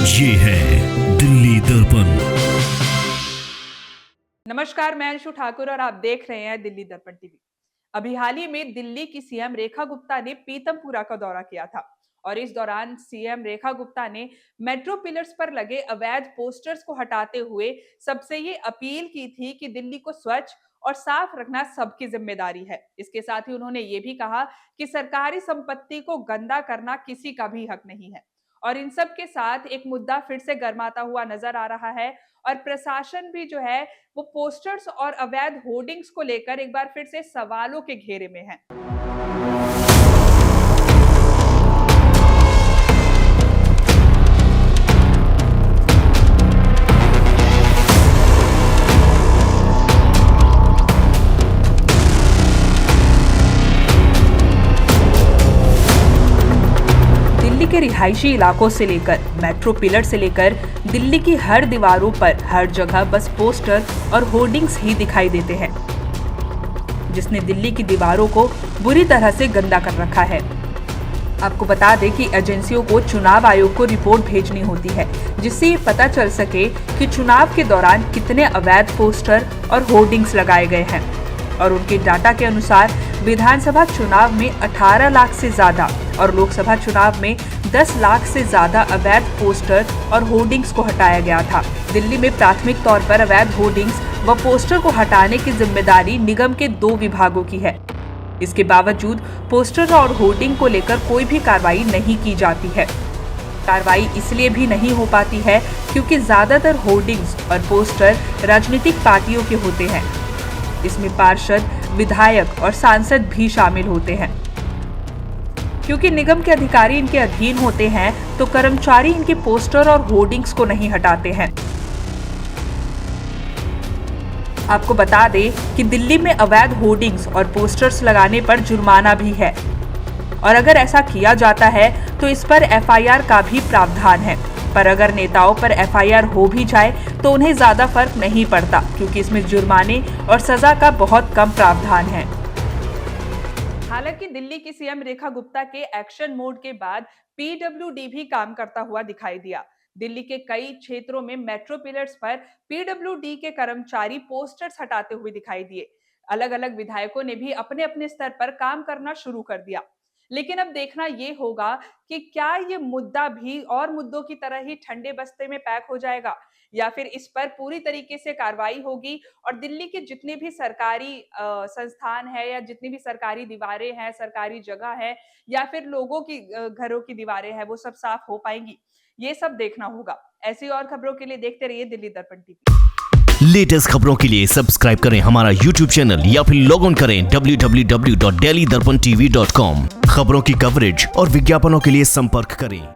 ये है दिल्ली दर्पण। नमस्कार, मैं अंशु ठाकुर और आप देख रहे हैं दिल्ली दर्पण टीवी। अभी हाल ही में दिल्ली की सीएम रेखा गुप्ता ने पीतमपुरा का दौरा किया था और इस दौरान सीएम रेखा गुप्ता ने मेट्रो पिलर्स पर लगे अवैध पोस्टर्स को हटाते हुए सबसे ये अपील की थी कि दिल्ली को स्वच्छ और साफ रखना सबकी जिम्मेदारी है। इसके साथ ही उन्होंने ये भी कहा कि सरकारी संपत्ति को गंदा करना किसी का भी हक नहीं है। और इन सब के साथ एक मुद्दा फिर से गर्माता हुआ नजर आ रहा है और प्रशासन भी जो है वो पोस्टर्स और अवैध होर्डिंग्स को लेकर एक बार फिर से सवालों के घेरे में है। दिल्ली के रिहायशी इलाकों से लेकर मेट्रो पिलर से लेकर दिल्ली की हर दीवारों पर हर जगह बस पोस्टर और होर्डिंग्स ही दिखाई देते हैं, जिसने दिल्ली की दीवारों को बुरी तरह से गंदा कर रखा है। आपको बता दें कि एजेंसियों को चुनाव आयोग को रिपोर्ट भेजनी होती है, जिससे ये पता चल सके कि चुनाव के दौरान कितने अवैध पोस्टर और होर्डिंग्स लगाए गए हैं। और उनके डाटा के अनुसार विधानसभा चुनाव में 18 लाख से ज्यादा और लोकसभा चुनाव में 10 लाख से ज्यादा अवैध पोस्टर और होर्डिंग्स को हटाया गया था। दिल्ली में प्राथमिक तौर पर अवैध होर्डिंग्स व पोस्टर को हटाने की जिम्मेदारी निगम के 2 विभागों की है। इसके बावजूद पोस्टर और होर्डिंग को लेकर कोई भी कार्रवाई नहीं की जाती है। कार्रवाई इसलिए भी नहीं हो पाती है क्योंकि ज्यादातर होर्डिंग्स और पोस्टर राजनीतिक पार्टियों के होते हैं। इसमें पार्षद, विधायक और सांसद भी शामिल होते हैं। क्योंकि निगम के अधिकारी इनके अधीन होते हैं, तो कर्मचारी इनके पोस्टर और होर्डिंग्स को नहीं हटाते हैं। आपको बता दें कि दिल्ली में अवैध होर्डिंग्स और पोस्टर्स लगाने पर जुर्माना भी है और अगर ऐसा किया जाता है तो इस पर एफआईआर का भी प्रावधान है। पर अगर नेताओं पर एफआईआर हो भी जाए तो उन्हें ज्यादा फर्क नहीं पड़ता, क्योंकि इसमें जुर्माने और सजा का बहुत कम प्रावधान है। हालांकि दिल्ली की सीएम रेखा गुप्ता के एक्शन मोड के बाद पीडब्ल्यूडी भी काम करता हुआ दिखाई दिया। दिल्ली के कई क्षेत्रों में मेट्रो पिलर्स पर पीडब्ल्यूडी के कर्मचारी पोस्टर्स हटाते हुए दिखाई दिए। अलग अलग विधायकों ने भी अपने अपने स्तर पर काम करना शुरू कर दिया। लेकिन अब देखना ये होगा कि क्या ये मुद्दा भी और मुद्दों की तरह ही ठंडे बस्ते में पैक हो जाएगा या फिर इस पर पूरी तरीके से कार्रवाई होगी और दिल्ली के जितने भी सरकारी संस्थान है या जितनी भी सरकारी दीवारें हैं, सरकारी जगह है या फिर लोगों की घरों की दीवारें हैं, वो सब साफ हो पाएंगी, ये सब देखना होगा। ऐसी और खबरों के लिए देखते रहिए दिल्ली दर्पण टीवी। लेटेस्ट खबरों के लिए सब्सक्राइब करें हमारा यूट्यूब चैनल या फिर लॉग ऑन करें www.delhidarpantv.com। खबरों की कवरेज और विज्ञापनों के लिए संपर्क करें।